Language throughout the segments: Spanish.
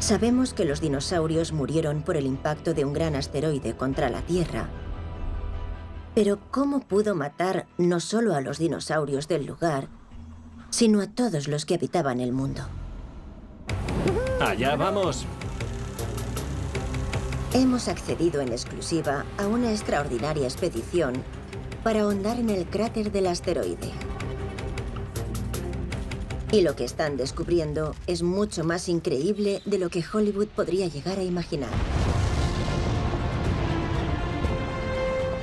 Sabemos que los dinosaurios murieron por el impacto de un gran asteroide contra la Tierra. Pero ¿cómo pudo matar no solo a los dinosaurios del lugar, sino a todos los que habitaban el mundo? ¡Allá vamos! Hemos accedido en exclusiva a una extraordinaria expedición para ahondar en el cráter del asteroide. Y lo que están descubriendo es mucho más increíble de lo que Hollywood podría llegar a imaginar.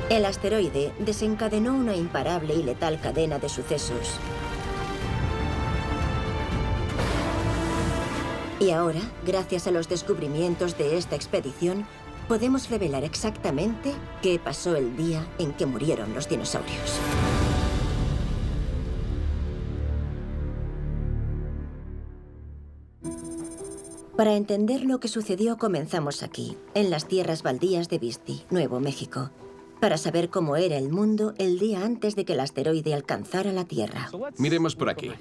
El asteroide desencadenó una imparable y letal cadena de sucesos. Y ahora, gracias a los descubrimientos de esta expedición, podemos revelar exactamente qué pasó el día en que murieron los dinosaurios. Para entender lo que sucedió, comenzamos aquí, en las tierras baldías de Vistey, Nuevo México, para saber cómo era el mundo el día antes de que el asteroide alcanzara la Tierra. Miremos por aquí.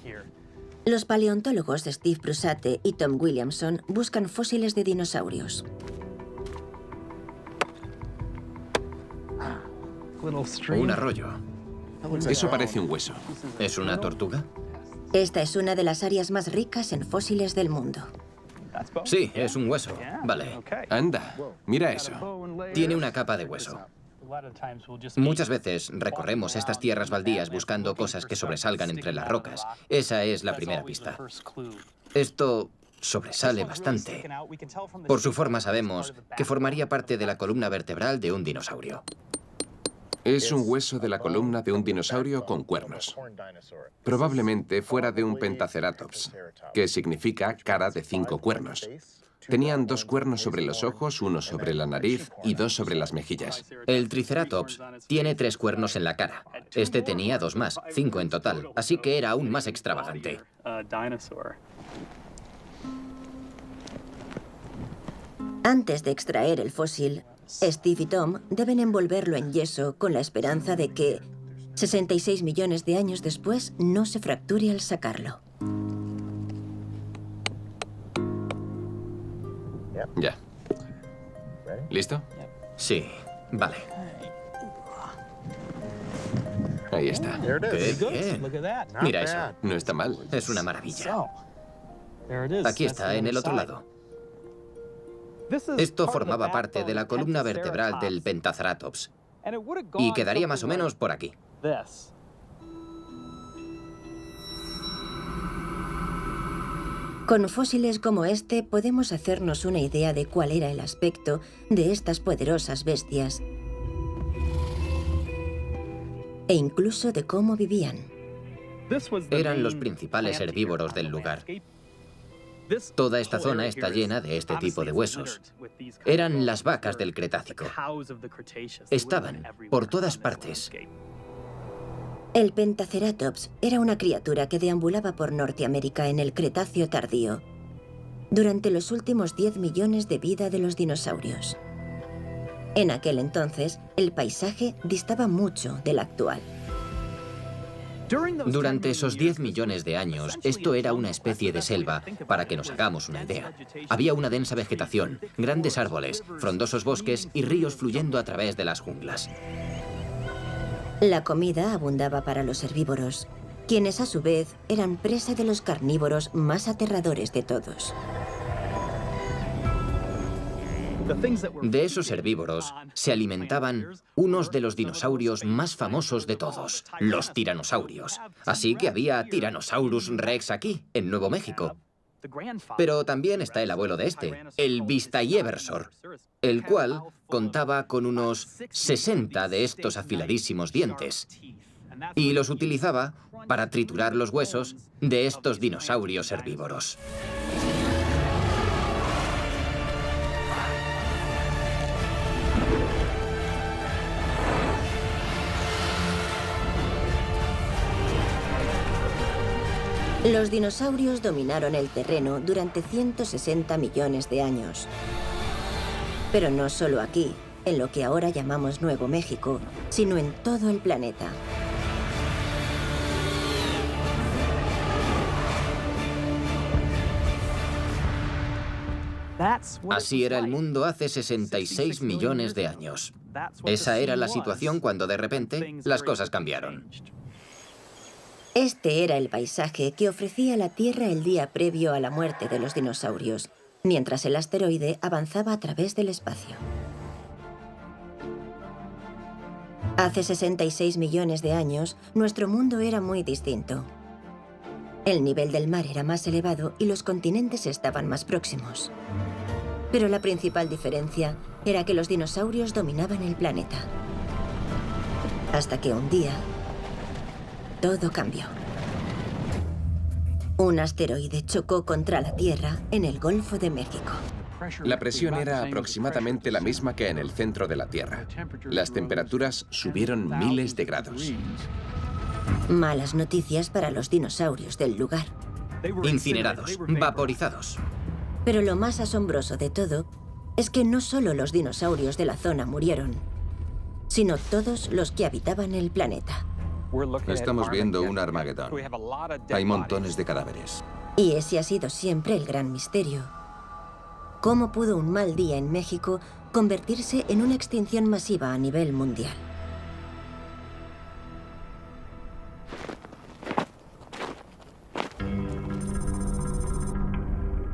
Los paleontólogos Steve Prusate y Tom Williamson buscan fósiles de dinosaurios. Un arroyo. Eso parece un hueso. ¿Es una tortuga? Esta es una de las áreas más ricas en fósiles del mundo. Sí, es un hueso. Vale. Anda, mira eso. Tiene una capa de hueso. Muchas veces recorremos estas tierras baldías buscando cosas que sobresalgan entre las rocas. Esa es la primera pista. Esto sobresale bastante. Por su forma sabemos que formaría parte de la columna vertebral de un dinosaurio. Es un hueso de la columna de un dinosaurio con cuernos. Probablemente fuera de un Pentaceratops, que significa cara de 5 cuernos. Tenían 2 cuernos sobre los ojos, 1 sobre la nariz y 2 sobre las mejillas. El Triceratops tiene 3 cuernos en la cara. Este tenía 2 más, 5 en total, así que era aún más extravagante. Antes de extraer el fósil, Steve y Tom deben envolverlo en yeso con la esperanza de que 66 millones de años después no se fracture al sacarlo. Ya. ¿Listo? Sí, vale. Ahí está. ¡Qué bien! Mira eso, No está mal. es una maravilla. Aquí está, en el otro lado. Esto formaba parte de la columna vertebral del Pentaceratops y quedaría más o menos por aquí. Con fósiles como este podemos hacernos una idea de cuál era el aspecto de estas poderosas bestias e incluso de cómo vivían. Eran los principales herbívoros del lugar. Toda esta zona está llena de este tipo de huesos. Eran las vacas del Cretácico. Estaban por todas partes. El Pentaceratops era una criatura que deambulaba por Norteamérica en el Cretáceo tardío, durante los últimos 10 millones de vida de los dinosaurios. En aquel entonces, el paisaje distaba mucho del actual. Durante esos 10 millones de años, esto era una especie de selva, para que nos hagamos una idea. Había una densa vegetación, grandes árboles, frondosos bosques y ríos fluyendo a través de las junglas. La comida abundaba para los herbívoros, quienes a su vez eran presa de los carnívoros más aterradores de todos. De esos herbívoros se alimentaban unos de los dinosaurios más famosos de todos, los tiranosaurios. Así que había Tyrannosaurus Rex aquí, en Nuevo México. Pero también está el abuelo de este, el Vistayéversor, el cual contaba con unos 60 de estos afiladísimos dientes y los utilizaba para triturar los huesos de estos dinosaurios herbívoros. Los dinosaurios dominaron el terreno durante 160 millones de años. Pero no solo aquí, en lo que ahora llamamos Nuevo México, sino en todo el planeta. Así era el mundo hace 66 millones de años. Esa era la situación cuando de repente las cosas cambiaron. Este era el paisaje que ofrecía la Tierra el día previo a la muerte de los dinosaurios, mientras el asteroide avanzaba a través del espacio. Hace 66 millones de años, nuestro mundo era muy distinto. El nivel del mar era más elevado y los continentes estaban más próximos. Pero la principal diferencia era que los dinosaurios dominaban el planeta. Hasta que un día, todo cambió. Un asteroide chocó contra la Tierra en el Golfo de México. La presión era aproximadamente la misma que en el centro de la Tierra. Las temperaturas subieron miles de grados. Malas noticias para los dinosaurios del lugar. Incinerados, vaporizados. Pero lo más asombroso de todo es que no solo los dinosaurios de la zona murieron, sino todos los que habitaban el planeta. Estamos viendo un Armagedón. Hay montones de cadáveres. Y ese ha sido siempre el gran misterio. ¿Cómo pudo un mal día en México convertirse en una extinción masiva a nivel mundial?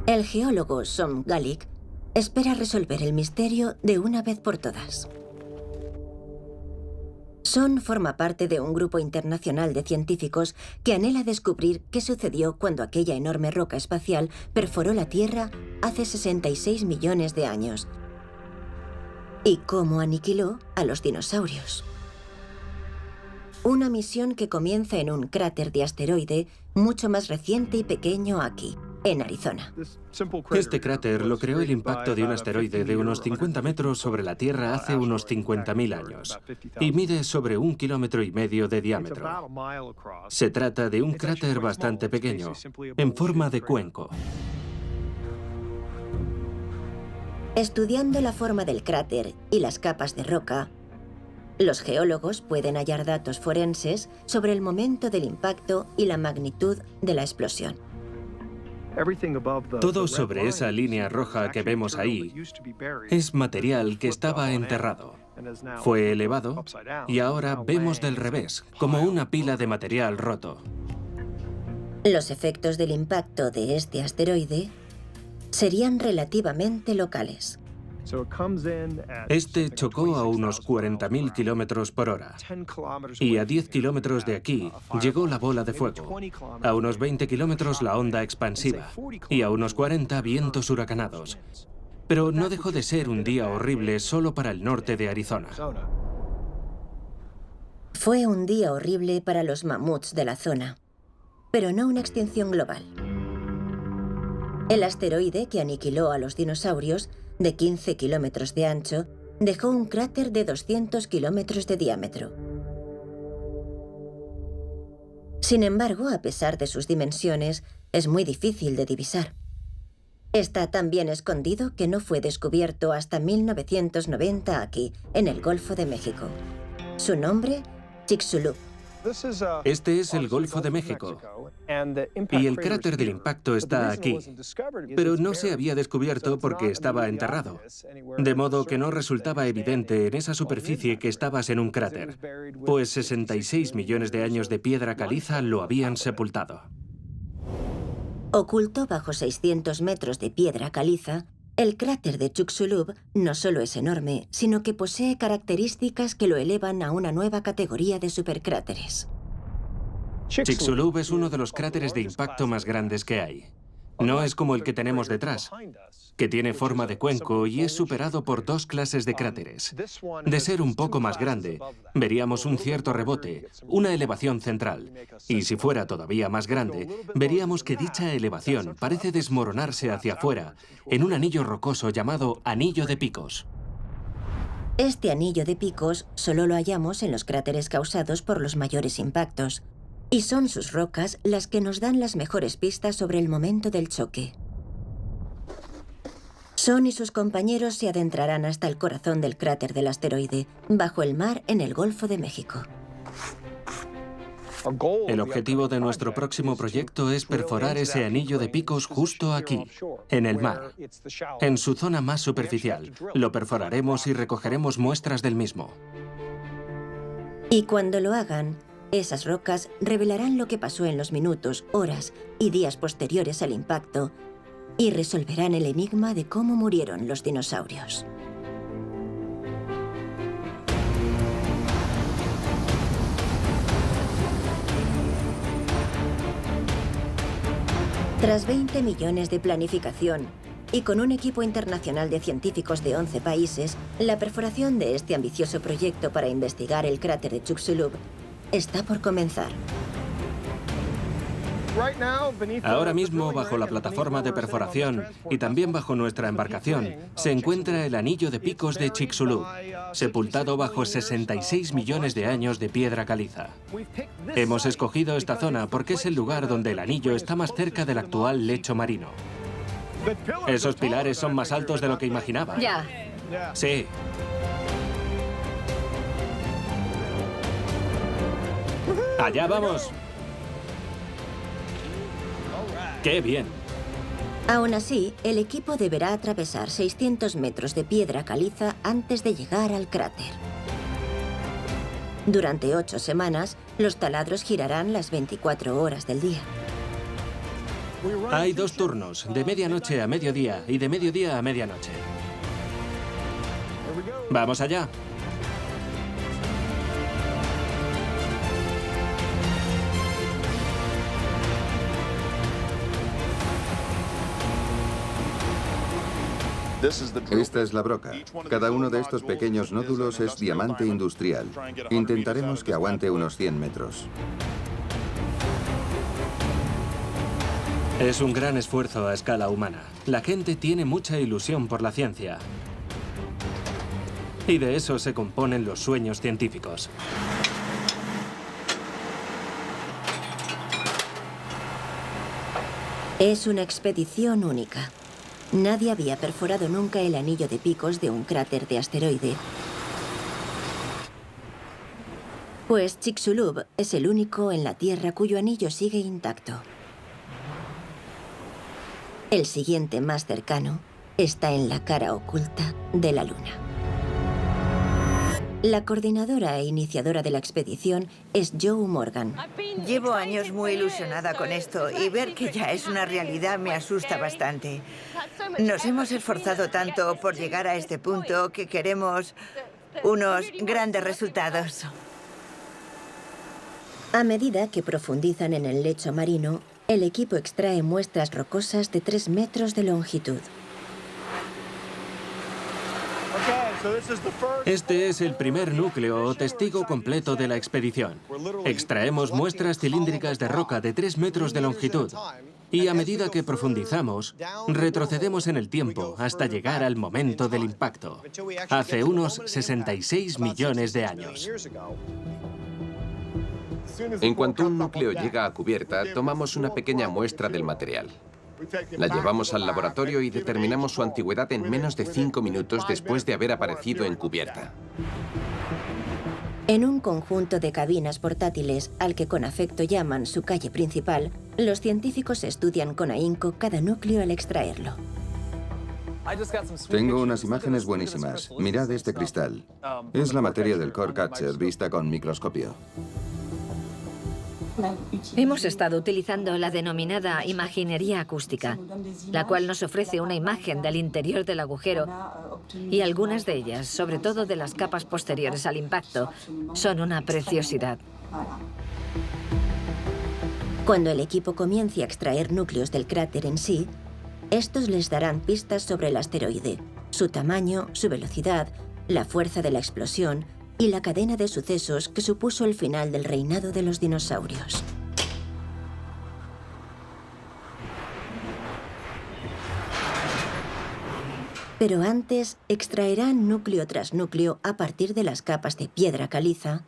El geólogo Som Galik espera resolver el misterio de una vez por todas. Son forma parte de un grupo internacional de científicos que anhela descubrir qué sucedió cuando aquella enorme roca espacial perforó la Tierra hace 66 millones de años y cómo aniquiló a los dinosaurios. Una misión que comienza en un cráter de asteroide mucho más reciente y pequeño aquí, en Arizona. Este cráter lo creó el impacto de un asteroide de unos 50 metros sobre la Tierra hace unos 50.000 años y mide sobre 1,5 kilómetros de diámetro. Se trata de un cráter bastante pequeño, en forma de cuenco. Estudiando la forma del cráter y las capas de roca, los geólogos pueden hallar datos forenses sobre el momento del impacto y la magnitud de la explosión. Todo sobre esa línea roja que vemos ahí es material que estaba enterrado. Fue elevado y ahora vemos del revés, como una pila de material roto. Los efectos del impacto de este asteroide serían relativamente locales. Este chocó a unos 40.000 kilómetros por hora. Y a 10 kilómetros de aquí llegó la bola de fuego. A unos 20 kilómetros la onda expansiva. Y a unos 40 vientos huracanados. Pero no dejó de ser un día horrible solo para el norte de Arizona. Fue un día horrible para los mamuts de la zona, pero no una extinción global. El asteroide que aniquiló a los dinosaurios, de 15 kilómetros de ancho, dejó un cráter de 200 kilómetros de diámetro. Sin embargo, a pesar de sus dimensiones, es muy difícil de divisar. Está tan bien escondido que no fue descubierto hasta 1990 aquí, en el Golfo de México. Su nombre, Chicxulub. Este es el Golfo de México. Y el cráter del impacto está aquí. Pero no se había descubierto porque estaba enterrado. De modo que no resultaba evidente en esa superficie que estabas en un cráter, pues 66 millones de años de piedra caliza lo habían sepultado. Oculto bajo 600 metros de piedra caliza, el cráter de Chicxulub no solo es enorme, sino que posee características que lo elevan a una nueva categoría de supercráteres. Chicxulub es uno de los cráteres de impacto más grandes que hay. No es como el que tenemos detrás, que tiene forma de cuenco y es superado por dos clases de cráteres. De ser un poco más grande, veríamos un cierto rebote, una elevación central. Y si fuera todavía más grande, veríamos que dicha elevación parece desmoronarse hacia afuera, en un anillo rocoso llamado Anillo de Picos. Este anillo de picos solo lo hallamos en los cráteres causados por los mayores impactos. Y son sus rocas las que nos dan las mejores pistas sobre el momento del choque. Son y sus compañeros se adentrarán hasta el corazón del cráter del asteroide, bajo el mar en el Golfo de México. El objetivo de nuestro próximo proyecto es perforar ese anillo de picos justo aquí, en el mar, en su zona más superficial. Lo perforaremos y recogeremos muestras del mismo. Y cuando lo hagan, esas rocas revelarán lo que pasó en los minutos, horas y días posteriores al impacto y resolverán el enigma de cómo murieron los dinosaurios. Tras 20 millones de planificación y con un equipo internacional de científicos de 11 países, la perforación de este ambicioso proyecto para investigar el cráter de Chicxulub está por comenzar. Ahora mismo, bajo la plataforma de perforación y también bajo nuestra embarcación, se encuentra el anillo de picos de Chicxulub, sepultado bajo 66 millones de años de piedra caliza. Hemos escogido esta zona porque es el lugar donde el anillo está más cerca del actual lecho marino. Esos pilares son más altos de lo que imaginaba. Ya. Sí. ¡Allá vamos! ¡Qué bien! Aún así, el equipo deberá atravesar 600 metros de piedra caliza antes de llegar al cráter. Durante 8 semanas, los taladros girarán las 24 horas del día. Hay 2 turnos, de medianoche a mediodía y de mediodía a medianoche. ¡Vamos allá! Esta es la broca. Cada uno de estos pequeños nódulos es diamante industrial. Intentaremos que aguante unos 100 metros. Es un gran esfuerzo a escala humana. La gente tiene mucha ilusión por la ciencia. Y de eso se componen los sueños científicos. Es una expedición única. Nadie había perforado nunca el anillo de picos de un cráter de asteroide. Pues Chicxulub es el único en la Tierra cuyo anillo sigue intacto. El siguiente más cercano está en la cara oculta de la Luna. La coordinadora e iniciadora de la expedición es Joe Morgan. Llevo años muy ilusionada con esto y ver que ya es una realidad me asusta bastante. Nos hemos esforzado tanto por llegar a este punto que queremos unos grandes resultados. A medida que profundizan en el lecho marino, el equipo extrae muestras rocosas de 3 metros de longitud. Este es el primer núcleo o testigo completo de la expedición. Extraemos muestras cilíndricas de roca de 3 metros de longitud. Y a medida que profundizamos, retrocedemos en el tiempo hasta llegar al momento del impacto, hace unos 66 millones de años. En cuanto un núcleo llega a cubierta, tomamos una pequeña muestra del material. La llevamos al laboratorio y determinamos su antigüedad en menos de 5 minutos después de haber aparecido en cubierta. En un conjunto de cabinas portátiles, al que con afecto llaman su calle principal, los científicos estudian con ahínco cada núcleo al extraerlo. Tengo unas imágenes buenísimas. Mirad este cristal. Es la materia del core catcher vista con microscopio. Hemos estado utilizando la denominada imaginería acústica, la cual nos ofrece una imagen del interior del agujero y algunas de ellas, sobre todo de las capas posteriores al impacto, son una preciosidad. Cuando el equipo comience a extraer núcleos del cráter en sí, estos les darán pistas sobre el asteroide, su tamaño, su velocidad, la fuerza de la explosión y la cadena de sucesos que supuso el final del reinado de los dinosaurios. Pero antes extraerán núcleo tras núcleo a partir de las capas de piedra caliza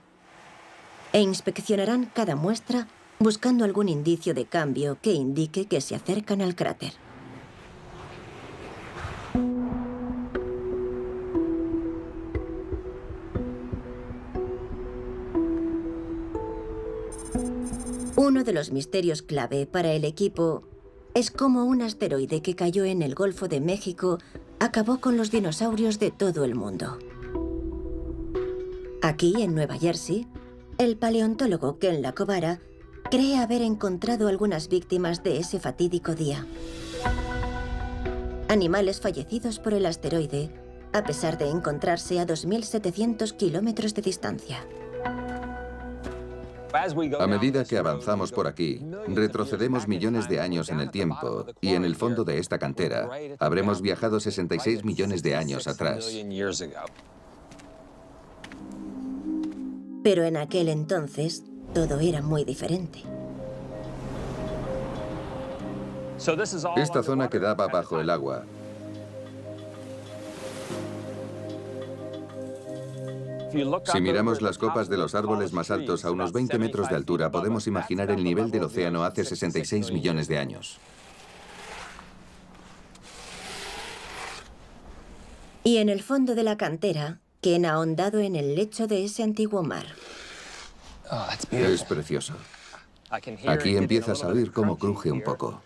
e inspeccionarán cada muestra buscando algún indicio de cambio que indique que se acercan al cráter. Uno de los misterios clave para el equipo es cómo un asteroide que cayó en el Golfo de México acabó con los dinosaurios de todo el mundo. Aquí, en Nueva Jersey, el paleontólogo Ken Lacovara cree haber encontrado algunas víctimas de ese fatídico día. Animales fallecidos por el asteroide, a pesar de encontrarse a 2.700 kilómetros de distancia. A medida que avanzamos por aquí, retrocedemos millones de años en el tiempo y en el fondo de esta cantera habremos viajado 66 millones de años atrás. Pero en aquel entonces, todo era muy diferente. Esta zona quedaba bajo el agua. Si miramos las copas de los árboles más altos a unos 20 metros de altura, podemos imaginar el nivel del océano hace 66 millones de años. Y en el fondo de la cantera, Ken ha ahondado en el lecho de ese antiguo mar. Es precioso. Aquí empiezas a oír cómo cruje un poco.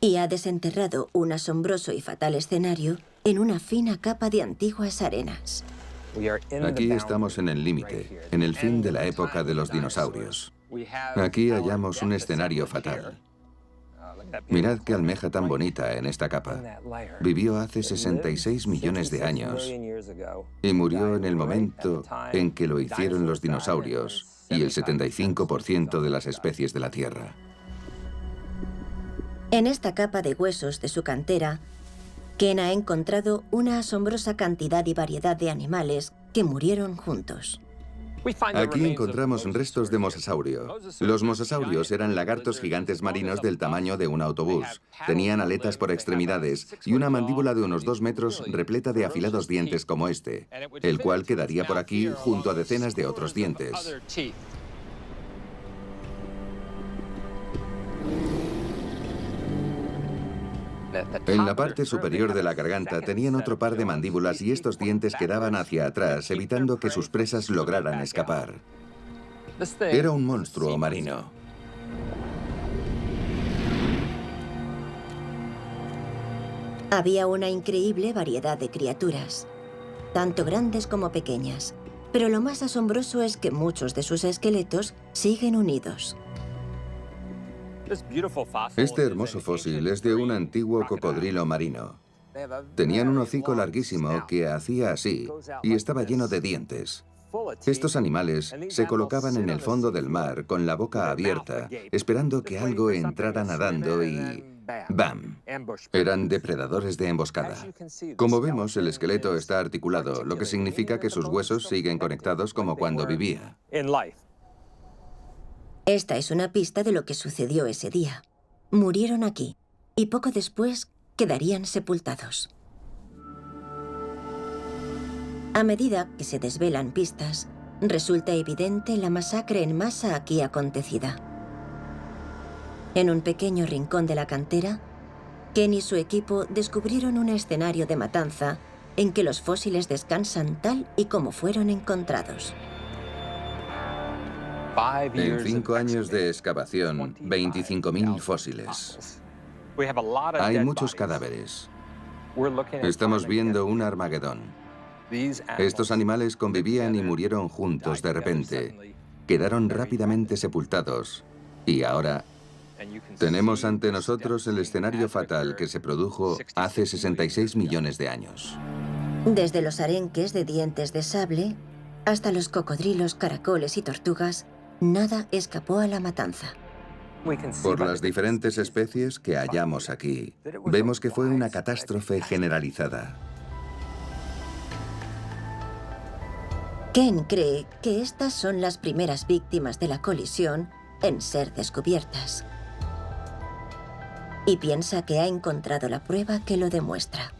Y ha desenterrado un asombroso y fatal escenario en una fina capa de antiguas arenas. Aquí estamos en el límite, en el fin de la época de los dinosaurios. Aquí hallamos un escenario fatal. Mirad qué almeja tan bonita en esta capa. Vivió hace 66 millones de años y murió en el momento en que lo hicieron los dinosaurios y el 75% de las especies de la Tierra. En esta capa de huesos de su cantera, Ken ha encontrado una asombrosa cantidad y variedad de animales que murieron juntos. Aquí encontramos restos de mosasaurio. Los mosasaurios eran lagartos gigantes marinos del tamaño de un autobús. Tenían aletas por extremidades y una mandíbula de unos 2 metros repleta de afilados dientes como este, el cual quedaría por aquí junto a decenas de otros dientes. En la parte superior de la garganta tenían otro par de mandíbulas y estos dientes quedaban hacia atrás, evitando que sus presas lograran escapar. Era un monstruo marino. Había una increíble variedad de criaturas, tanto grandes como pequeñas, pero lo más asombroso es que muchos de sus esqueletos siguen unidos. Este hermoso fósil es de un antiguo cocodrilo marino. Tenían un hocico larguísimo que hacía así y estaba lleno de dientes. Estos animales se colocaban en el fondo del mar con la boca abierta, esperando que algo entrara nadando y... ¡bam! Eran depredadores de emboscada. Como vemos, el esqueleto está articulado, lo que significa que sus huesos siguen conectados como cuando vivía. Esta es una pista de lo que sucedió ese día. Murieron aquí y poco después quedarían sepultados. A medida que se desvelan pistas, resulta evidente la masacre en masa aquí acontecida. En un pequeño rincón de la cantera, Ken y su equipo descubrieron un escenario de matanza en que los fósiles descansan tal y como fueron encontrados. En 5 años de excavación, 25.000 fósiles. Hay muchos cadáveres. Estamos viendo un Armagedón. Estos animales convivían y murieron juntos de repente. Quedaron rápidamente sepultados. Y ahora tenemos ante nosotros el escenario fatal que se produjo hace 66 millones de años. Desde los arenques de dientes de sable hasta los cocodrilos, caracoles y tortugas, nada escapó a la matanza. Por las diferentes especies que hallamos aquí, vemos que fue una catástrofe generalizada. Ken cree que estas son las primeras víctimas de la colisión en ser descubiertas. Y piensa que ha encontrado la prueba que lo demuestra.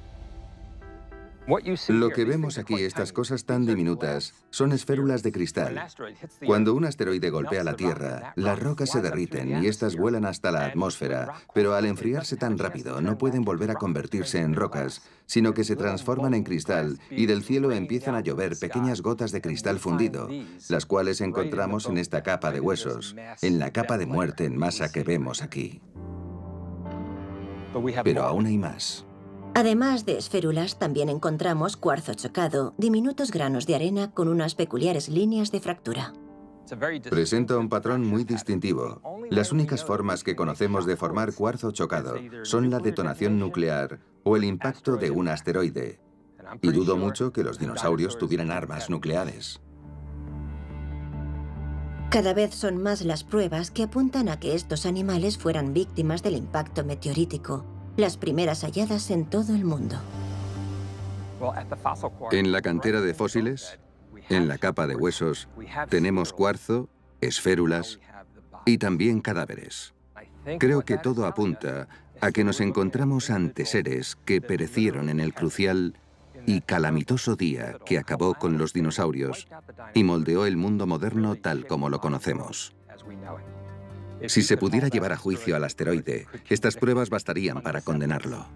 Lo que vemos aquí, estas cosas tan diminutas, son esférulas de cristal. Cuando un asteroide golpea la Tierra, las rocas se derriten y estas vuelan hasta la atmósfera, pero al enfriarse tan rápido no pueden volver a convertirse en rocas, sino que se transforman en cristal y del cielo empiezan a llover pequeñas gotas de cristal fundido, las cuales encontramos en esta capa de huesos, en la capa de muerte en masa que vemos aquí. Pero aún hay más. Además de esférulas, también encontramos cuarzo chocado, diminutos granos de arena con unas peculiares líneas de fractura. Presenta un patrón muy distintivo. Las únicas formas que conocemos de formar cuarzo chocado son la detonación nuclear o el impacto de un asteroide. Y dudo mucho que los dinosaurios tuvieran armas nucleares. Cada vez son más las pruebas que apuntan a que estos animales fueran víctimas del impacto meteorítico, las primeras halladas en todo el mundo. En la cantera de fósiles, en la capa de huesos, tenemos cuarzo, esférulas y también cadáveres. Creo que todo apunta a que nos encontramos ante seres que perecieron en el crucial y calamitoso día que acabó con los dinosaurios y moldeó el mundo moderno tal como lo conocemos. Si se pudiera llevar a juicio al asteroide, estas pruebas bastarían para condenarlo.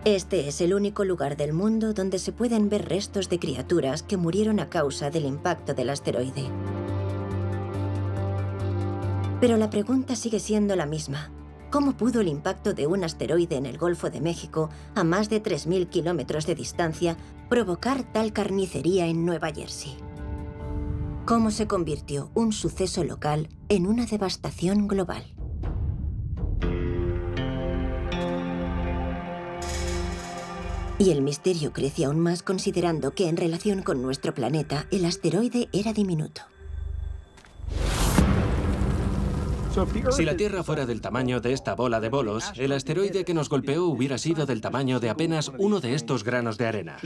Este es el único lugar del mundo donde se pueden ver restos de criaturas que murieron a causa del impacto del asteroide. Pero la pregunta sigue siendo la misma. ¿Cómo pudo el impacto de un asteroide en el Golfo de México, a más de 3.000 kilómetros de distancia, provocar tal carnicería en Nueva Jersey? ¿Cómo se convirtió un suceso local en una devastación global? Y el misterio crece aún más considerando que en relación con nuestro planeta, el asteroide era diminuto. Si la Tierra fuera del tamaño de esta bola de bolos, el asteroide que nos golpeó hubiera sido del tamaño de apenas uno de estos granos de arena.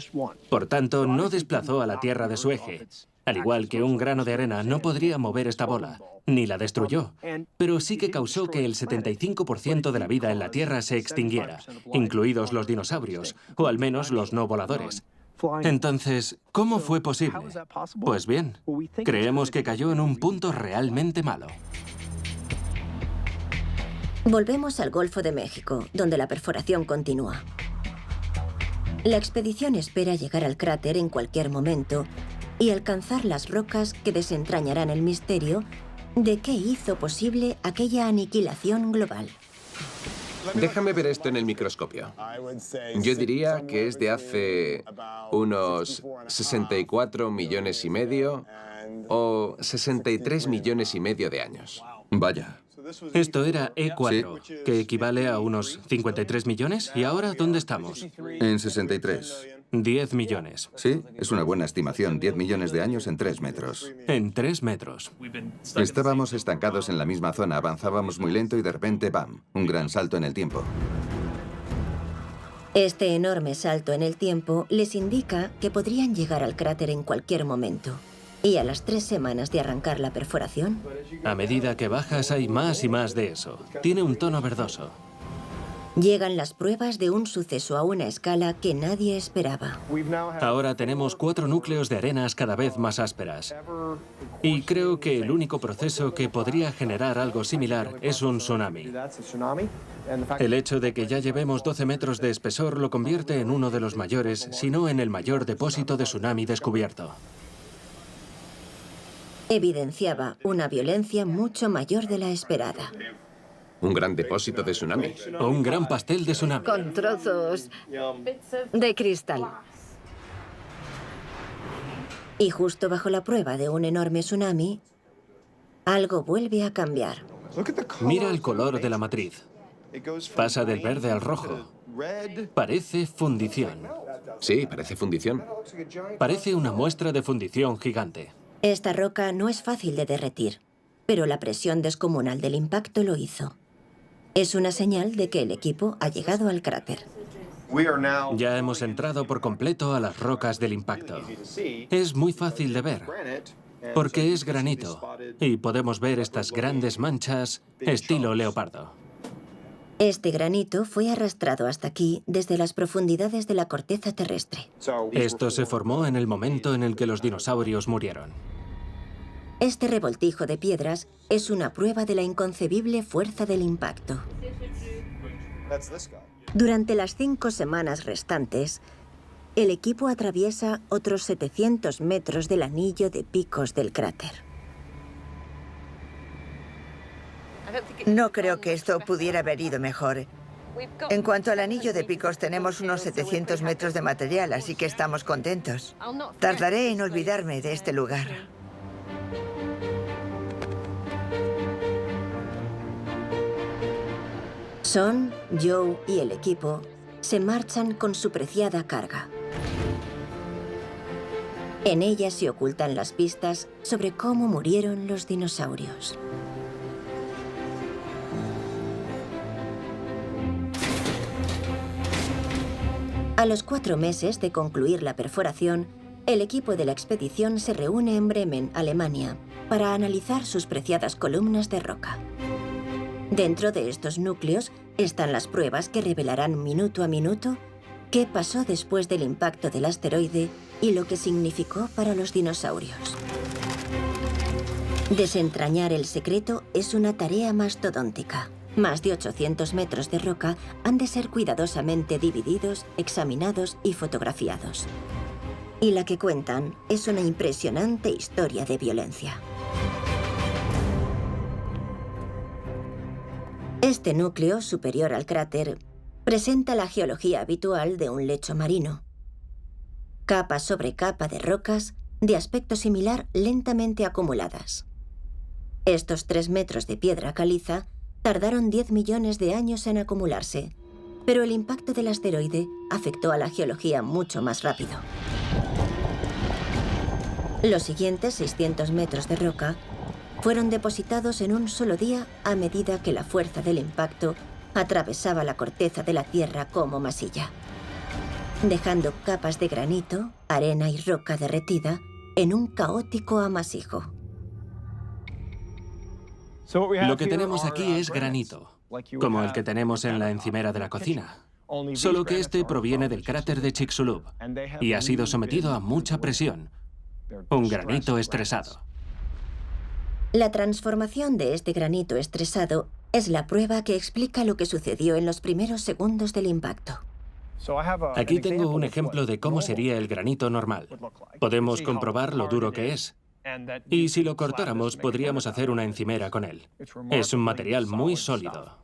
Por tanto, no desplazó a la Tierra de su eje. Al igual que un grano de arena no podría mover esta bola, ni la destruyó, pero sí que causó que el 75% de la vida en la Tierra se extinguiera, incluidos los dinosaurios, o al menos los no voladores. Entonces, ¿cómo fue posible? Pues bien, creemos que cayó en un punto realmente malo. Volvemos al Golfo de México, donde la perforación continúa. La expedición espera llegar al cráter en cualquier momento y alcanzar las rocas que desentrañarán el misterio de qué hizo posible aquella aniquilación global. Déjame ver esto en el microscopio. Yo diría que es de hace unos 64 millones y medio o 63 millones y medio de años. Vaya. Esto era E4, que equivale a unos 53 millones. ¿Y ahora dónde estamos? En 63. 10 millones. Sí, es una buena estimación. 10 millones de años en 3 metros. En 3 metros. Estábamos estancados en la misma zona, avanzábamos muy lento y de repente, ¡bam!, un gran salto en el tiempo. Este enorme salto en el tiempo les indica que podrían llegar al cráter en cualquier momento. Y a las 3 semanas de arrancar la perforación... A medida que bajas hay más y más de eso. Tiene un tono verdoso. Llegan las pruebas de un suceso a una escala que nadie esperaba. Ahora tenemos 4 núcleos de arenas cada vez más ásperas. Y creo que el único proceso que podría generar algo similar es un tsunami. El hecho de que ya llevemos 12 metros de espesor lo convierte en uno de los mayores, si no en el mayor depósito de tsunami descubierto. Evidenciaba una violencia mucho mayor de la esperada. Un gran depósito de tsunami. O un gran pastel de tsunami. Con trozos de cristal. Y justo bajo la prueba de un enorme tsunami, algo vuelve a cambiar. Mira el color de la matriz. Pasa del verde al rojo. Parece fundición. Sí, parece fundición. Parece una muestra de fundición gigante. Esta roca no es fácil de derretir, pero la presión descomunal del impacto lo hizo. Es una señal de que el equipo ha llegado al cráter. Ya hemos entrado por completo a las rocas del impacto. Es muy fácil de ver, porque es granito, y podemos ver estas grandes manchas estilo leopardo. Este granito fue arrastrado hasta aquí desde las profundidades de la corteza terrestre. Esto se formó en el momento en el que los dinosaurios murieron. Este revoltijo de piedras es una prueba de la inconcebible fuerza del impacto. Durante las 5 semanas restantes, el equipo atraviesa otros 700 metros del anillo de picos del cráter. No creo que esto pudiera haber ido mejor. En cuanto al anillo de picos, tenemos unos 700 metros de material, así que estamos contentos. Tardaré en olvidarme de este lugar. Son, Joe y el equipo se marchan con su preciada carga. En ella se ocultan las pistas sobre cómo murieron los dinosaurios. A los 4 meses de concluir la perforación, el equipo de la expedición se reúne en Bremen, Alemania, para analizar sus preciadas columnas de roca. Dentro de estos núcleos están las pruebas que revelarán minuto a minuto qué pasó después del impacto del asteroide y lo que significó para los dinosaurios. Desentrañar el secreto es una tarea mastodóntica. Más de 800 metros de roca han de ser cuidadosamente divididos, examinados y fotografiados. Y la que cuentan es una impresionante historia de violencia. Este núcleo, superior al cráter, presenta la geología habitual de un lecho marino. Capa sobre capa de rocas, de aspecto similar, lentamente acumuladas. Estos 3 metros de piedra caliza tardaron 10 millones de años en acumularse, pero el impacto del asteroide afectó a la geología mucho más rápido. Los siguientes 600 metros de roca fueron depositados en un solo día a medida que la fuerza del impacto atravesaba la corteza de la Tierra como masilla, dejando capas de granito, arena y roca derretida en un caótico amasijo. Lo que tenemos aquí es granito, como el que tenemos en la encimera de la cocina, solo que este proviene del cráter de Chicxulub y ha sido sometido a mucha presión, un granito estresado. La transformación de este granito estresado es la prueba que explica lo que sucedió en los primeros segundos del impacto. Aquí tengo un ejemplo de cómo sería el granito normal. Podemos comprobar lo duro que es. Y si lo cortáramos, podríamos hacer una encimera con él. Es un material muy sólido.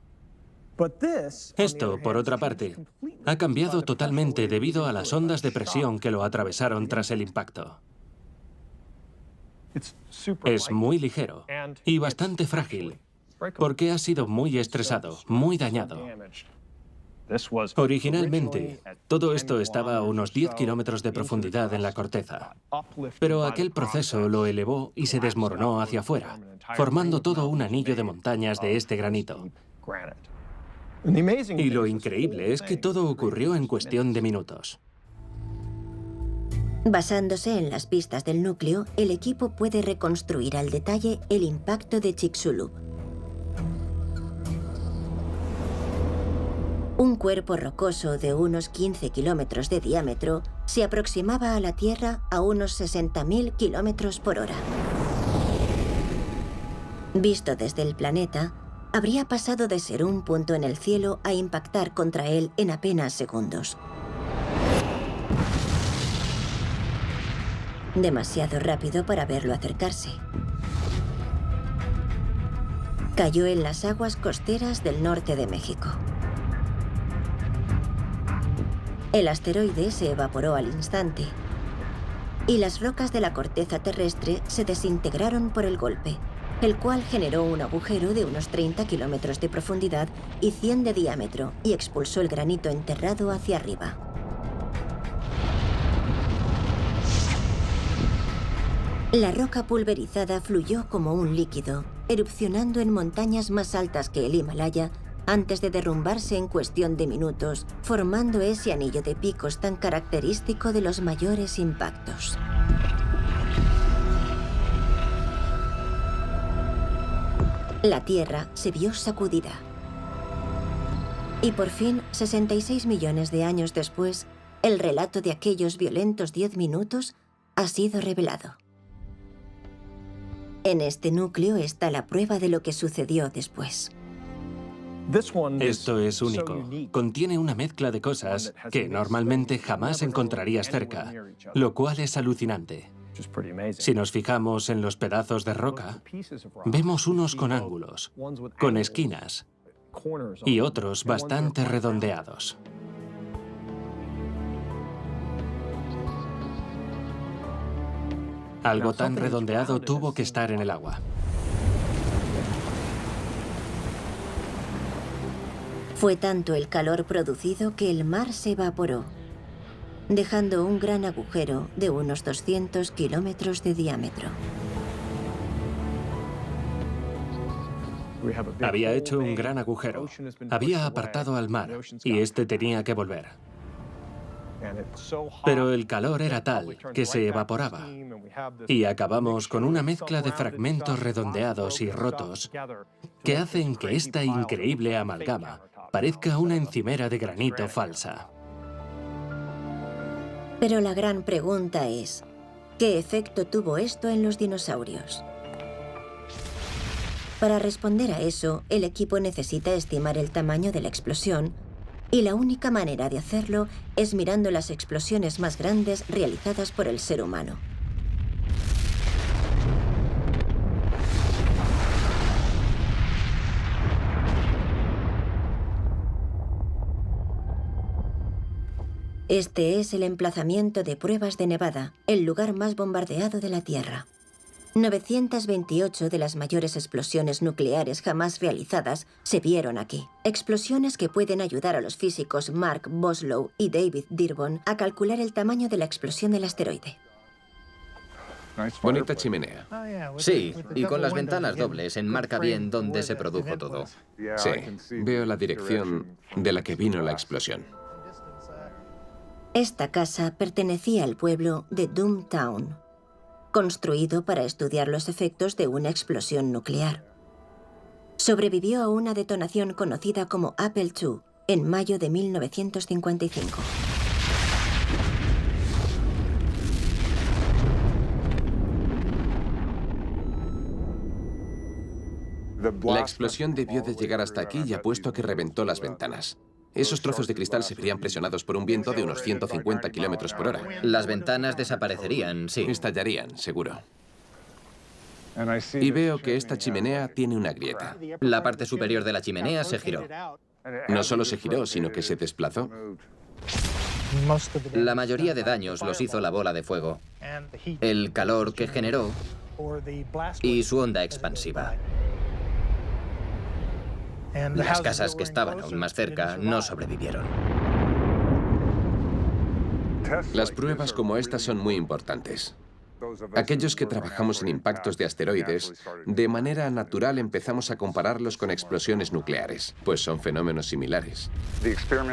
Esto, por otra parte, ha cambiado totalmente debido a las ondas de presión que lo atravesaron tras el impacto. Es muy ligero y bastante frágil, porque ha sido muy estresado, muy dañado. Originalmente, todo esto estaba a unos 10 kilómetros de profundidad en la corteza, pero aquel proceso lo elevó y se desmoronó hacia afuera, formando todo un anillo de montañas de este granito. Y lo increíble es que todo ocurrió en cuestión de minutos. Basándose en las pistas del núcleo, el equipo puede reconstruir al detalle el impacto de Chicxulub. Un cuerpo rocoso de unos 15 kilómetros de diámetro se aproximaba a la Tierra a unos 60.000 kilómetros por hora. Visto desde el planeta, habría pasado de ser un punto en el cielo a impactar contra él en apenas segundos. Demasiado rápido para verlo acercarse. Cayó en las aguas costeras del norte de México. El asteroide se evaporó al instante y las rocas de la corteza terrestre se desintegraron por el golpe, el cual generó un agujero de unos 30 kilómetros de profundidad y 100 de diámetro y expulsó el granito enterrado hacia arriba. La roca pulverizada fluyó como un líquido, erupcionando en montañas más altas que el Himalaya antes de derrumbarse en cuestión de minutos, formando ese anillo de picos tan característico de los mayores impactos. La Tierra se vio sacudida. Y por fin, 66 millones de años después, el relato de aquellos violentos 10 minutos ha sido revelado. En este núcleo está la prueba de lo que sucedió después. Esto es único. Contiene una mezcla de cosas que normalmente jamás encontrarías cerca, lo cual es alucinante. Si nos fijamos en los pedazos de roca, vemos unos con ángulos, con esquinas, y otros bastante redondeados. Algo tan redondeado tuvo que estar en el agua. Fue tanto el calor producido que el mar se evaporó, dejando un gran agujero de unos 200 kilómetros de diámetro. Había hecho un gran agujero. Había apartado al mar y este tenía que volver. Pero el calor era tal que se evaporaba. Y acabamos con una mezcla de fragmentos redondeados y rotos que hacen que esta increíble amalgama parezca una encimera de granito falsa. Pero la gran pregunta es, ¿qué efecto tuvo esto en los dinosaurios? Para responder a eso, el equipo necesita estimar el tamaño de la explosión, y la única manera de hacerlo es mirando las explosiones más grandes realizadas por el ser humano. Este es el emplazamiento de pruebas de Nevada, el lugar más bombardeado de la Tierra. 928 de las mayores explosiones nucleares jamás realizadas se vieron aquí. Explosiones que pueden ayudar a los físicos Mark Boslow y David Dearborn a calcular el tamaño de la explosión del asteroide. Bonita chimenea. Sí, y con las ventanas dobles enmarca bien dónde se produjo todo. Sí, veo la dirección de la que vino la explosión. Esta casa pertenecía al pueblo de Doomtown, construido para estudiar los efectos de una explosión nuclear. Sobrevivió a una detonación conocida como Apple II en mayo de 1955. La explosión debió de llegar hasta aquí y apuesto a que reventó las ventanas. Esos trozos de cristal se verían presionados por un viento de unos 150 kilómetros por hora. Las ventanas desaparecerían, sí. Estallarían, seguro. Y veo que esta chimenea tiene una grieta. La parte superior de la chimenea se giró. No solo se giró, sino que se desplazó. La mayoría de daños los hizo la bola de fuego, el calor que generó y su onda expansiva. Las casas que estaban aún más cerca no sobrevivieron. Las pruebas como estas son muy importantes. Aquellos que trabajamos en impactos de asteroides, de manera natural empezamos a compararlos con explosiones nucleares, pues son fenómenos similares.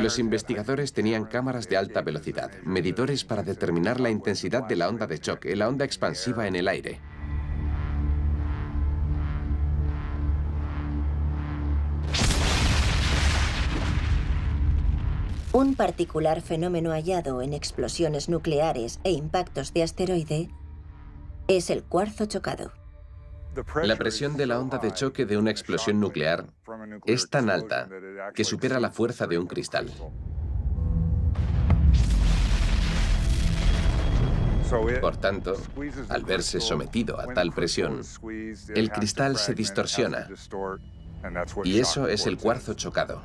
Los investigadores tenían cámaras de alta velocidad, medidores para determinar la intensidad de la onda de choque, la onda expansiva en el aire. Un particular fenómeno hallado en explosiones nucleares e impactos de asteroide es el cuarzo chocado. La presión de la onda de choque de una explosión nuclear es tan alta que supera la fuerza de un cristal. Por tanto, al verse sometido a tal presión, el cristal se distorsiona, y eso es el cuarzo chocado.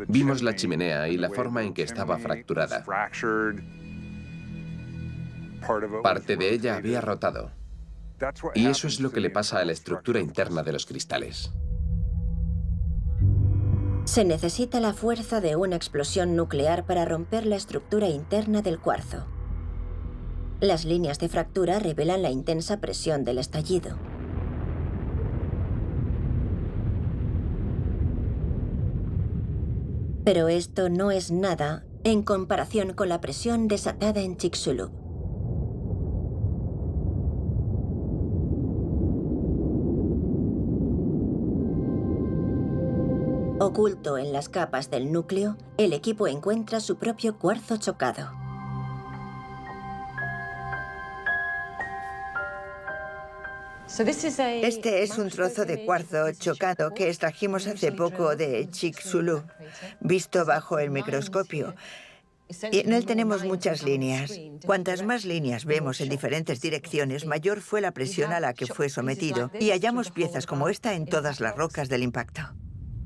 Vimos la chimenea y la forma en que estaba fracturada. Parte de ella había rotado. Y eso es lo que le pasa a la estructura interna de los cristales. Se necesita la fuerza de una explosión nuclear para romper la estructura interna del cuarzo. Las líneas de fractura revelan la intensa presión del estallido. Pero esto no es nada en comparación con la presión desatada en Chicxulub. Oculto en las capas del núcleo, el equipo encuentra su propio cuarzo chocado. Este es un trozo de cuarzo chocado que extrajimos hace poco de Chicxulub, visto bajo el microscopio. Y en él tenemos muchas líneas. Cuantas más líneas vemos en diferentes direcciones, mayor fue la presión a la que fue sometido. Y hallamos piezas como esta en todas las rocas del impacto.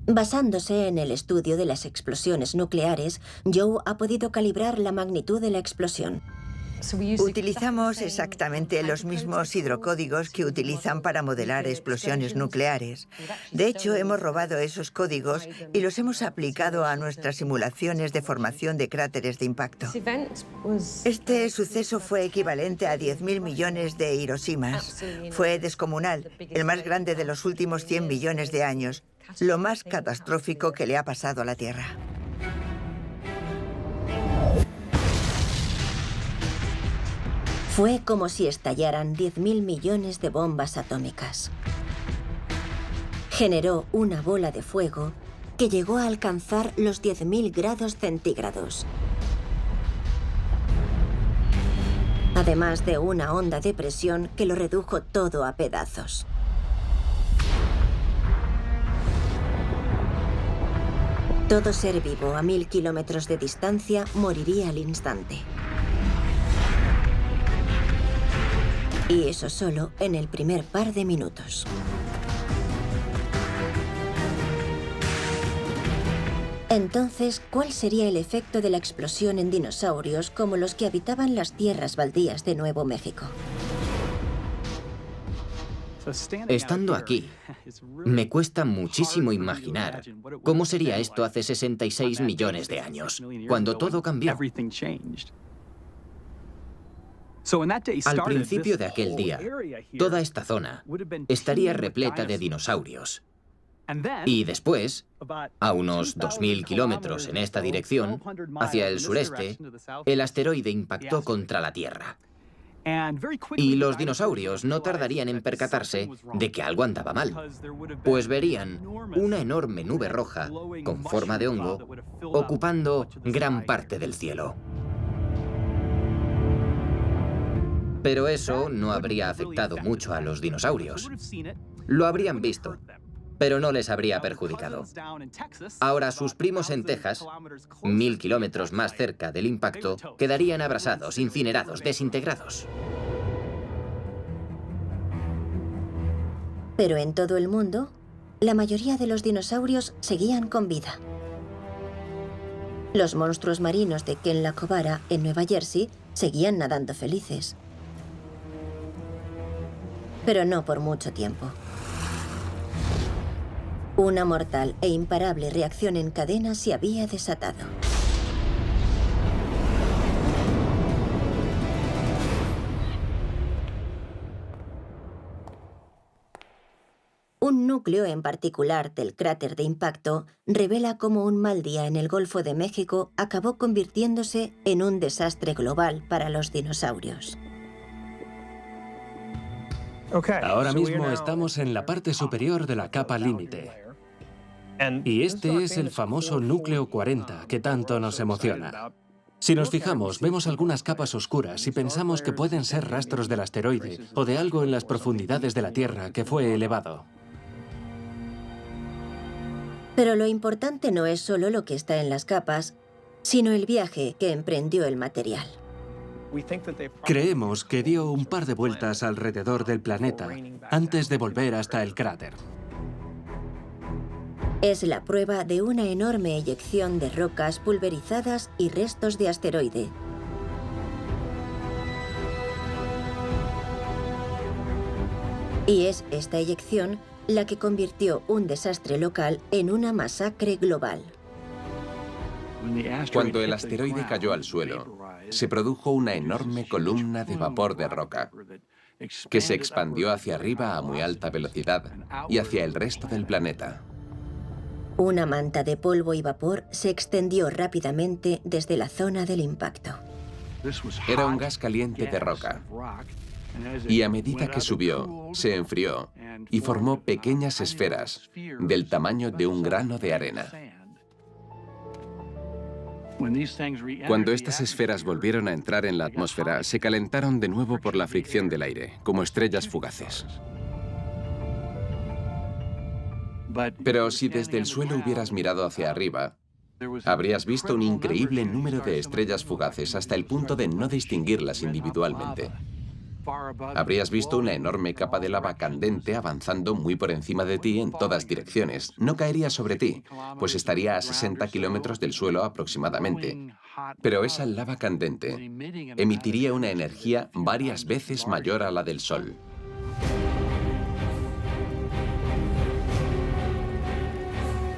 Basándose en el estudio de las explosiones nucleares, Joe ha podido calibrar la magnitud de la explosión. Utilizamos exactamente los mismos hidrocódigos que utilizan para modelar explosiones nucleares. De hecho, hemos robado esos códigos y los hemos aplicado a nuestras simulaciones de formación de cráteres de impacto. Este suceso fue equivalente a 10.000 millones de Hiroshimas. Fue descomunal, el más grande de los últimos 100 millones de años, lo más catastrófico que le ha pasado a la Tierra. Fue como si estallaran 10.000 millones de bombas atómicas. Generó una bola de fuego que llegó a alcanzar los 10.000 grados centígrados. Además de una onda de presión que lo redujo todo a pedazos. Todo ser vivo a 1000 kilómetros de distancia moriría al instante. Y eso solo en el primer par de minutos. Entonces, ¿cuál sería el efecto de la explosión en dinosaurios como los que habitaban las tierras baldías de Nuevo México? Estando aquí, me cuesta muchísimo imaginar cómo sería esto hace 66 millones de años, cuando todo cambió. Al principio de aquel día, toda esta zona estaría repleta de dinosaurios. Y después, a unos 2.000 kilómetros en esta dirección, hacia el sureste, el asteroide impactó contra la Tierra. Y los dinosaurios no tardarían en percatarse de que algo andaba mal, pues verían una enorme nube roja, con forma de hongo, ocupando gran parte del cielo. Pero eso no habría afectado mucho a los dinosaurios. Lo habrían visto, pero no les habría perjudicado. Ahora sus primos en Texas, 1000 kilómetros más cerca del impacto, quedarían abrasados, incinerados, desintegrados. Pero en todo el mundo, la mayoría de los dinosaurios seguían con vida. Los monstruos marinos de Kenla-Kobara, en Nueva Jersey, seguían nadando felices. Pero no por mucho tiempo. Una mortal e imparable reacción en cadena se había desatado. Un núcleo en particular del cráter de impacto revela cómo un mal día en el Golfo de México acabó convirtiéndose en un desastre global para los dinosaurios. Ahora mismo estamos en la parte superior de la capa límite. Y este es el famoso núcleo 40 que tanto nos emociona. Si nos fijamos, vemos algunas capas oscuras y pensamos que pueden ser rastros del asteroide o de algo en las profundidades de la Tierra que fue elevado. Pero lo importante no es solo lo que está en las capas, sino el viaje que emprendió el material. Creemos que dio un par de vueltas alrededor del planeta antes de volver hasta el cráter. Es la prueba de una enorme eyección de rocas pulverizadas y restos de asteroide. Y es esta eyección la que convirtió un desastre local en una masacre global. Cuando el asteroide cayó al suelo, se produjo una enorme columna de vapor de roca que se expandió hacia arriba a muy alta velocidad y hacia el resto del planeta. Una manta de polvo y vapor se extendió rápidamente desde la zona del impacto. Era un gas caliente de roca Y a medida que subió, se enfrió y formó pequeñas esferas del tamaño de un grano de arena. Cuando estas esferas volvieron a entrar en la atmósfera, se calentaron de nuevo por la fricción del aire, como estrellas fugaces. Pero si desde el suelo hubieras mirado hacia arriba, habrías visto un increíble número de estrellas fugaces hasta el punto de no distinguirlas individualmente. Habrías visto una enorme capa de lava candente avanzando muy por encima de ti en todas direcciones. No caería sobre ti, pues estaría a 60 kilómetros del suelo aproximadamente. Pero esa lava candente emitiría una energía varias veces mayor a la del Sol.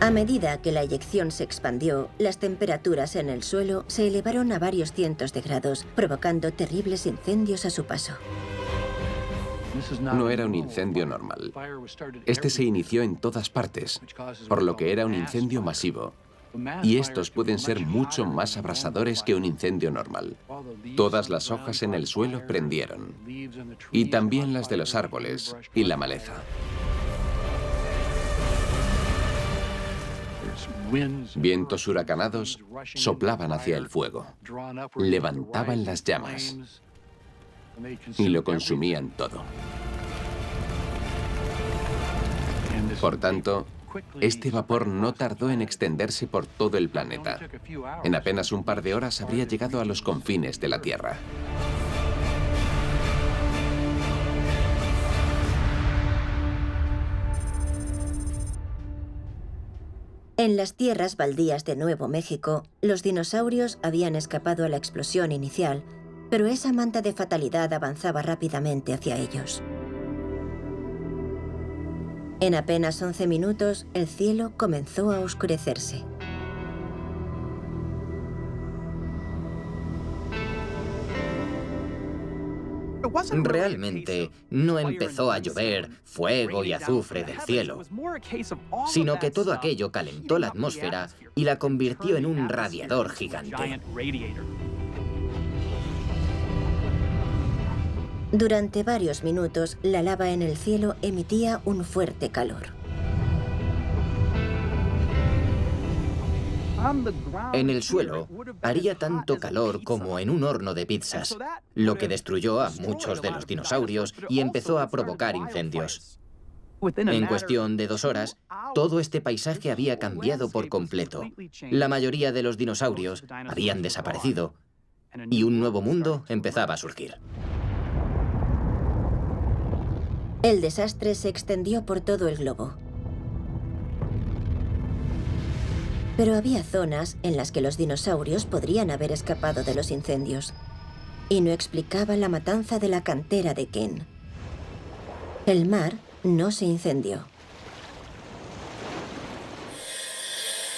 A medida que la eyección se expandió, las temperaturas en el suelo se elevaron a varios cientos de grados, provocando terribles incendios a su paso. No era un incendio normal. Este se inició en todas partes, por lo que era un incendio masivo. Y estos pueden ser mucho más abrasadores que un incendio normal. Todas las hojas en el suelo prendieron, y también las de los árboles y la maleza. Vientos huracanados soplaban hacia el fuego, levantaban las llamas y lo consumían todo. Por tanto, este vapor no tardó en extenderse por todo el planeta. En apenas un par de horas habría llegado a los confines de la Tierra. En las tierras baldías de Nuevo México, los dinosaurios habían escapado a la explosión inicial, pero esa manta de fatalidad avanzaba rápidamente hacia ellos. En apenas 11 minutos, el cielo comenzó a oscurecerse. Realmente no empezó a llover fuego y azufre del cielo, sino que todo aquello calentó la atmósfera y la convirtió en un radiador gigante. Durante varios minutos, la lava en el cielo emitía un fuerte calor. En el suelo haría tanto calor como en un horno de pizzas, lo que destruyó a muchos de los dinosaurios y empezó a provocar incendios. En cuestión de 2 horas, todo este paisaje había cambiado por completo. La mayoría de los dinosaurios habían desaparecido y un nuevo mundo empezaba a surgir. El desastre se extendió por todo el globo. Pero había zonas en las que los dinosaurios podrían haber escapado de los incendios. Y no explicaba la matanza de la cantera de Ken. El mar no se incendió.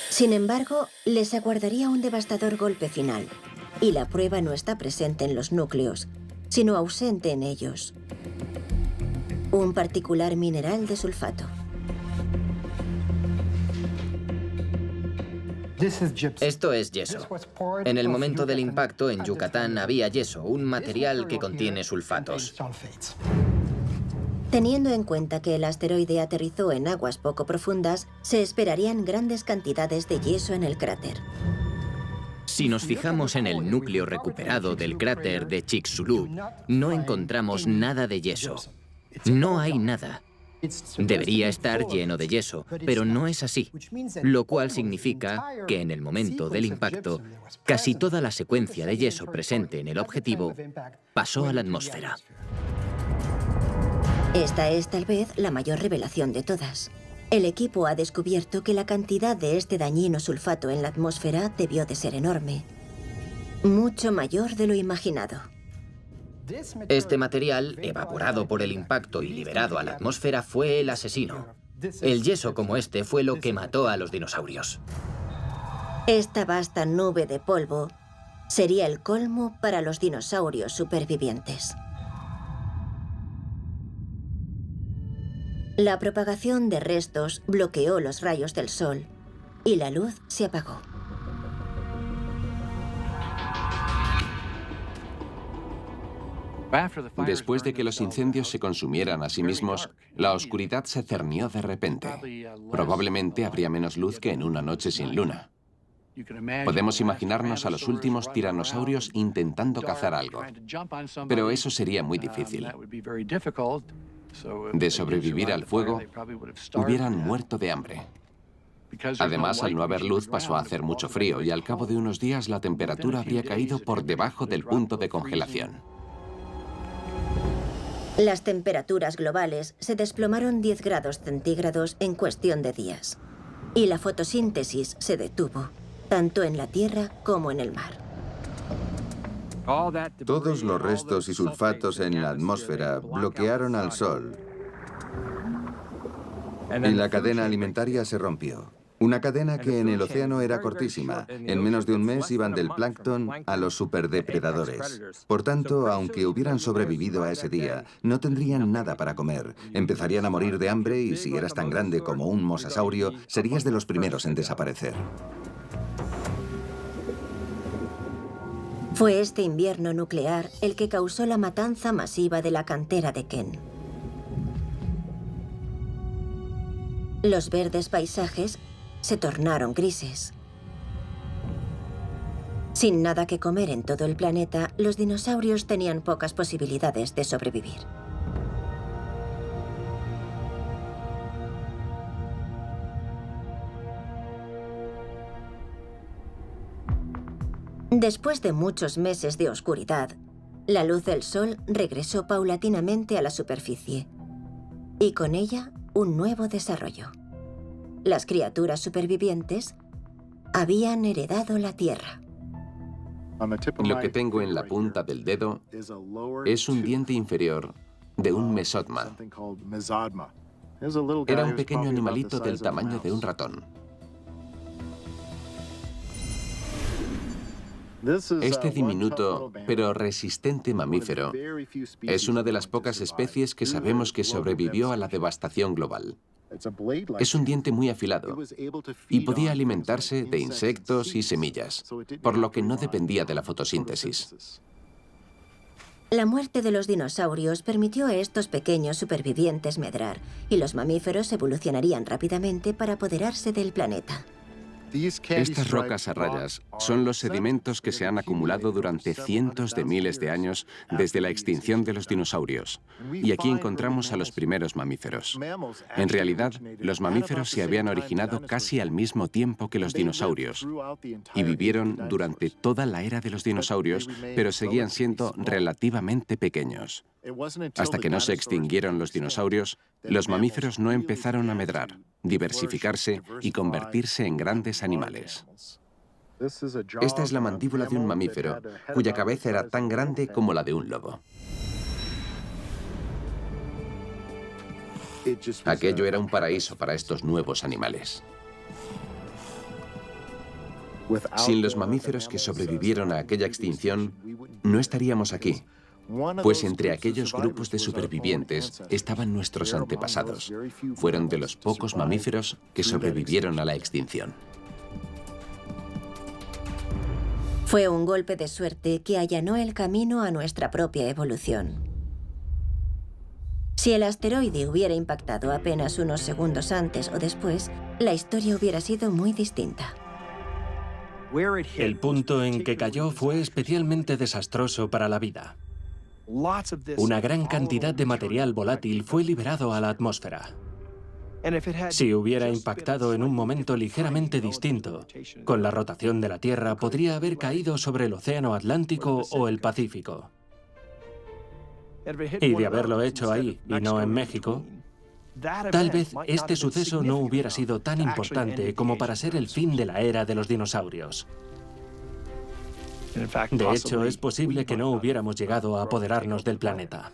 Sin embargo, les aguardaría un devastador golpe final. Y la prueba no está presente en los núcleos, sino ausente en ellos. Un particular mineral de sulfato. Esto es yeso. En el momento del impacto en Yucatán había yeso, un material que contiene sulfatos. Teniendo en cuenta que el asteroide aterrizó en aguas poco profundas, se esperarían grandes cantidades de yeso en el cráter. Si nos fijamos en el núcleo recuperado del cráter de Chicxulub, no encontramos nada de yeso. No hay nada. Debería estar lleno de yeso, pero no es así, lo cual significa que en el momento del impacto, casi toda la secuencia de yeso presente en el objetivo pasó a la atmósfera. Esta es tal vez la mayor revelación de todas. El equipo ha descubierto que la cantidad de este dañino sulfato en la atmósfera debió de ser enorme. Mucho mayor de lo imaginado. Este material, evaporado por el impacto y liberado a la atmósfera, fue el asesino. El yeso como este fue lo que mató a los dinosaurios. Esta vasta nube de polvo sería el colmo para los dinosaurios supervivientes. La propagación de restos bloqueó los rayos del sol y la luz se apagó. Después de que los incendios se consumieran a sí mismos, la oscuridad se cernió de repente. Probablemente habría menos luz que en una noche sin luna. Podemos imaginarnos a los últimos tiranosaurios intentando cazar algo, pero eso sería muy difícil. De sobrevivir al fuego, hubieran muerto de hambre. Además, al no haber luz pasó a hacer mucho frío y al cabo de unos días la temperatura habría caído por debajo del punto de congelación. Las temperaturas globales se desplomaron 10 grados centígrados en cuestión de días. Y la fotosíntesis se detuvo, tanto en la Tierra como en el mar. Todos los restos y sulfatos en la atmósfera bloquearon al Sol. Y la cadena alimentaria se rompió. Una cadena que en el océano era cortísima. En menos de un mes iban del plancton a los superdepredadores. Por tanto, aunque hubieran sobrevivido a ese día, no tendrían nada para comer. Empezarían a morir de hambre y si eras tan grande como un mosasaurio, serías de los primeros en desaparecer. Fue este invierno nuclear el que causó la matanza masiva de la cantera de Kent. Los verdes paisajes se tornaron grises. Sin nada que comer en todo el planeta, los dinosaurios tenían pocas posibilidades de sobrevivir. Después de muchos meses de oscuridad, la luz del sol regresó paulatinamente a la superficie y con ella un nuevo desarrollo. Las criaturas supervivientes habían heredado la Tierra. Lo que tengo en la punta del dedo es un diente inferior de un mesotma. Era un pequeño animalito del tamaño de un ratón. Este diminuto pero resistente mamífero es una de las pocas especies que sabemos que sobrevivió a la devastación global. Es un diente muy afilado y podía alimentarse de insectos y semillas, por lo que no dependía de la fotosíntesis. La muerte de los dinosaurios permitió a estos pequeños supervivientes medrar y los mamíferos evolucionarían rápidamente para apoderarse del planeta. Estas rocas a rayas son los sedimentos que se han acumulado durante cientos de miles de años desde la extinción de los dinosaurios. Y aquí encontramos a los primeros mamíferos. En realidad, los mamíferos se habían originado casi al mismo tiempo que los dinosaurios y vivieron durante toda la era de los dinosaurios, pero seguían siendo relativamente pequeños. Hasta que no se extinguieron los dinosaurios, los mamíferos no empezaron a medrar, diversificarse y convertirse en grandes animales. Esta es la mandíbula de un mamífero, cuya cabeza era tan grande como la de un lobo. Aquello era un paraíso para estos nuevos animales. Sin los mamíferos que sobrevivieron a aquella extinción, no estaríamos aquí. Pues entre aquellos grupos de supervivientes estaban nuestros antepasados. Fueron de los pocos mamíferos que sobrevivieron a la extinción. Fue un golpe de suerte que allanó el camino a nuestra propia evolución. Si el asteroide hubiera impactado apenas unos segundos antes o después, la historia hubiera sido muy distinta. El punto en que cayó fue especialmente desastroso para la vida. Una gran cantidad de material volátil fue liberado a la atmósfera. Si hubiera impactado en un momento ligeramente distinto, con la rotación de la Tierra podría haber caído sobre el Océano Atlántico o el Pacífico. Y de haberlo hecho ahí y no en México, tal vez este suceso no hubiera sido tan importante como para ser el fin de la era de los dinosaurios. De hecho, es posible que no hubiéramos llegado a apoderarnos del planeta.